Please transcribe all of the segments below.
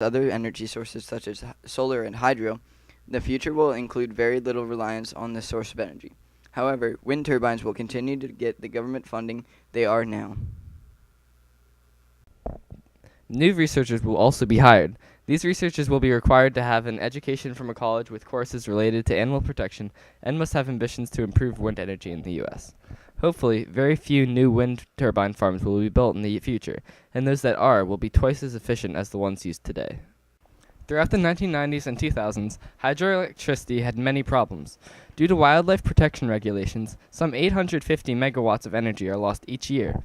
other energy sources such as solar and hydro, the future will include very little reliance on this source of energy. However, wind turbines will continue to get the government funding they are now. New researchers will also be hired. These researchers will be required to have an education from a college with courses related to animal protection and must have ambitions to improve wind energy in the U.S. Hopefully, very few new wind turbine farms will be built in the future, and those that are will be twice as efficient as the ones used today. Throughout the 1990s and 2000s, hydroelectricity had many problems. Due to wildlife protection regulations, some 850 megawatts of energy are lost each year.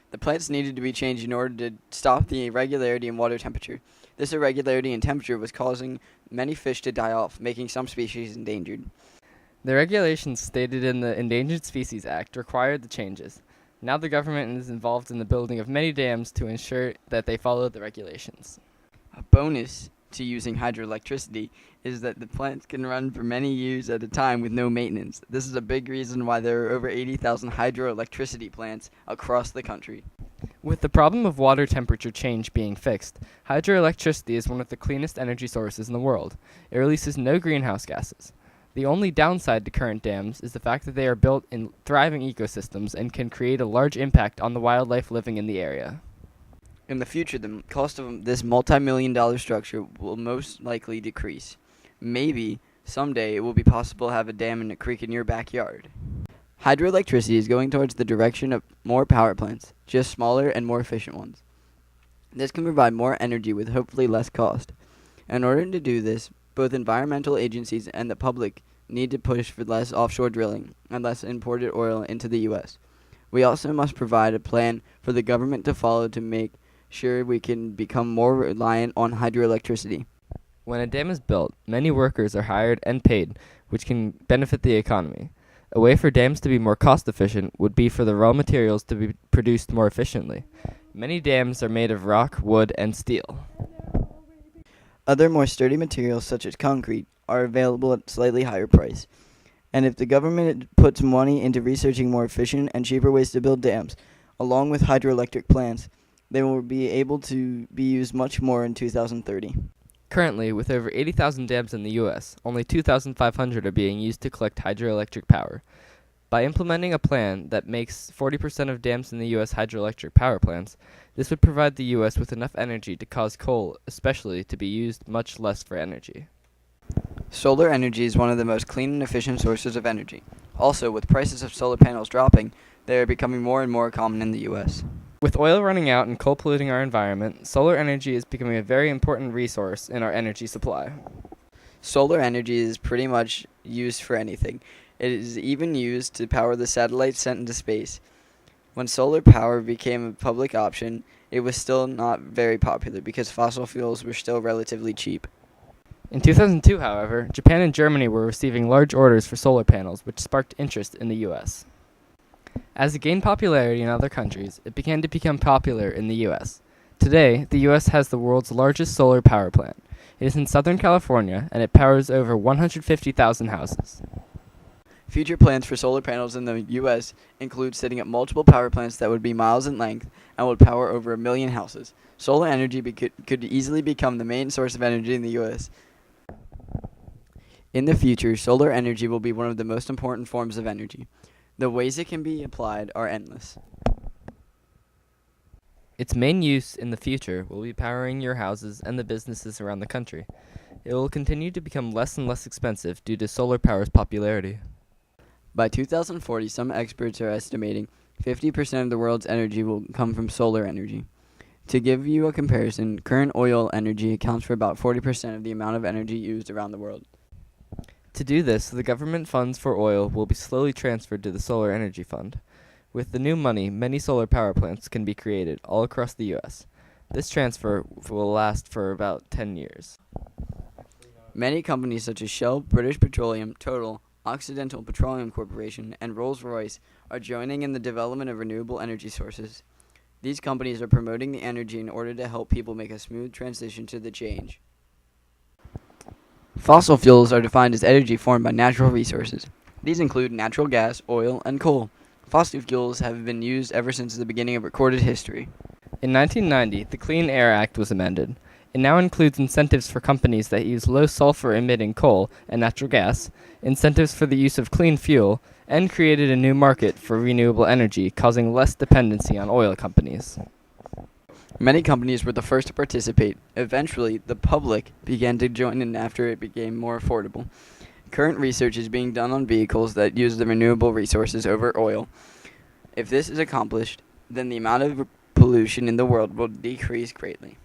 The plants needed to be changed in order to stop the irregularity in water temperature. This irregularity in temperature was causing many fish to die off, making some species endangered. The regulations stated in the Endangered Species Act required the changes. Now the government is involved in the building of many dams to ensure that they follow the regulations. A bonus to using hydroelectricity is that the plants can run for many years at a time with no maintenance. This is a big reason why there are over 80,000 hydroelectricity plants across the country. With the problem of water temperature change being fixed, hydroelectricity is one of the cleanest energy sources in the world. It releases no greenhouse gases. The only downside to current dams is the fact that they are built in thriving ecosystems and can create a large impact on the wildlife living in the area. In the future, the cost of this multi-million-dollar structure will most likely decrease. Maybe someday it will be possible to have a dam in a creek in your backyard. Hydroelectricity is going towards the direction of more power plants, just smaller and more efficient ones. This can provide more energy with hopefully less cost. In order to do this, both environmental agencies and the public need to push for less offshore drilling and less imported oil into the U.S. We also must provide a plan for the government to follow to make sure we can become more reliant on hydroelectricity. When a dam is built, many workers are hired and paid, which can benefit the economy. A way for dams to be more cost efficient would be for the raw materials to be produced more efficiently. Many dams are made of rock, wood, and steel. Other more sturdy materials such as concrete are available at slightly higher price. And if the government puts money into researching more efficient and cheaper ways to build dams, along with hydroelectric plants, they will be able to be used much more in 2030. Currently, with over 80,000 dams in the U.S., only 2,500 are being used to collect hydroelectric power. By implementing a plan that makes 40% of dams in the U.S. hydroelectric power plants, this would provide the U.S. with enough energy to cause coal, especially, to be used much less for energy. Solar energy is one of the most clean and efficient sources of energy. Also, with prices of solar panels dropping, they are becoming more and more common in the U.S. With oil running out and coal polluting our environment, solar energy is becoming a very important resource in our energy supply. Solar energy is pretty much used for anything. It is even used to power the satellites sent into space. When solar power became a public option, it was still not very popular because fossil fuels were still relatively cheap. In 2002, however, Japan and Germany were receiving large orders for solar panels, which sparked interest in the U.S. As it gained popularity in other countries, it began to become popular in the U.S. Today, the U.S. has the world's largest solar power plant. It is in Southern California, and it powers over 150,000 houses. Future plans for solar panels in the U.S. include setting up multiple power plants that would be miles in length and would power over 1 million houses. Solar energy could easily become the main source of energy in the U.S. In the future, solar energy will be one of the most important forms of energy. The ways it can be applied are endless. Its main use in the future will be powering your houses and the businesses around the country. It will continue to become less and less expensive due to solar power's popularity. By 2040, some experts are estimating 50% of the world's energy will come from solar energy. To give you a comparison, current oil energy accounts for about 40% of the amount of energy used around the world. To do this, the government funds for oil will be slowly transferred to the Solar Energy Fund. With the new money, many solar power plants can be created all across the U.S. This transfer will last for about 10 years. Many companies such as Shell, British Petroleum, Total, Occidental Petroleum Corporation, and Rolls-Royce are joining in the development of renewable energy sources. These companies are promoting the energy in order to help people make a smooth transition to the change. Fossil fuels are defined as energy formed by natural resources. These include natural gas, oil, and coal. Fossil fuels have been used ever since the beginning of recorded history. In 1990, the Clean Air Act was amended. It now includes incentives for companies that use low sulfur emitting coal and natural gas, incentives for the use of clean fuel, and created a new market for renewable energy, causing less dependency on oil companies. Many companies were the first to participate. Eventually, the public began to join in after it became more affordable. Current research is being done on vehicles that use the renewable resources over oil. If this is accomplished, then the amount of pollution in the world will decrease greatly.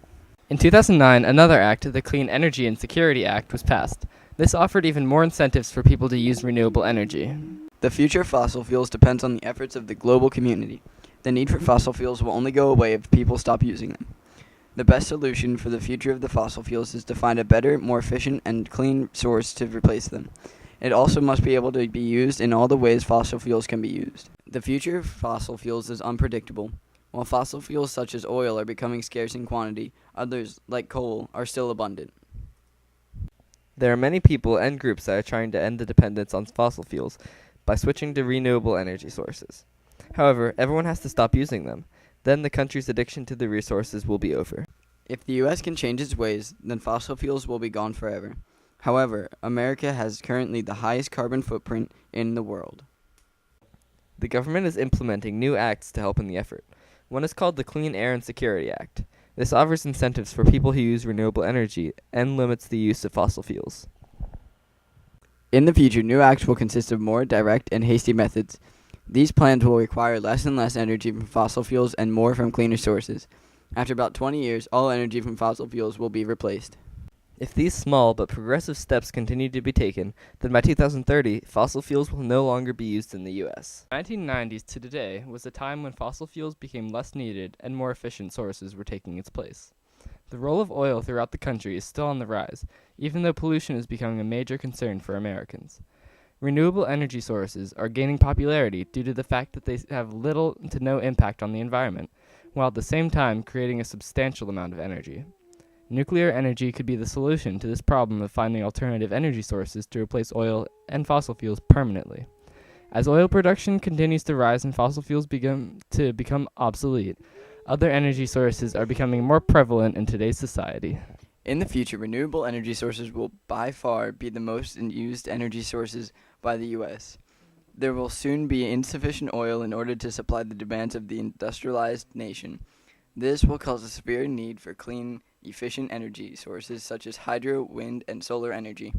In 2009, another act, the Clean Energy and Security Act, was passed. This offered even more incentives for people to use renewable energy. The future of fossil fuels depends on the efforts of the global community. The need for fossil fuels will only go away if people stop using them. The best solution for the future of the fossil fuels is to find a better, more efficient, and clean source to replace them. It also must be able to be used in all the ways fossil fuels can be used. The future of fossil fuels is unpredictable. While fossil fuels such as oil are becoming scarce in quantity, others, like coal, are still abundant. There are many people and groups that are trying to end the dependence on fossil fuels by switching to renewable energy sources. However, everyone has to stop using them. Then the country's addiction to the resources will be over. If the U.S. can change its ways, then fossil fuels will be gone forever. However, America has currently the highest carbon footprint in the world. The government is implementing new acts to help in the effort. One is called the Clean Air and Security Act. This offers incentives for people who use renewable energy and limits the use of fossil fuels. In the future, new acts will consist of more direct and hasty methods. These plans will require less and less energy from fossil fuels and more from cleaner sources. After about 20 years, all energy from fossil fuels will be replaced. If these small but progressive steps continue to be taken, then by 2030, fossil fuels will no longer be used in the U.S. 1990s to today was a time when fossil fuels became less needed and more efficient sources were taking its place. The role of oil throughout the country is still on the rise, even though pollution is becoming a major concern for Americans. Renewable energy sources are gaining popularity due to the fact that they have little to no impact on the environment, while at the same time creating a substantial amount of energy. Nuclear energy could be the solution to this problem of finding alternative energy sources to replace oil and fossil fuels permanently. As oil production continues to rise and fossil fuels begin to become obsolete, other energy sources are becoming more prevalent in today's society. In the future, renewable energy sources will by far be the most used energy sources by the U.S. There will soon be insufficient oil in order to supply the demands of the industrialized nation. This will cause a severe need for clean, efficient energy sources such as hydro, wind, and solar energy.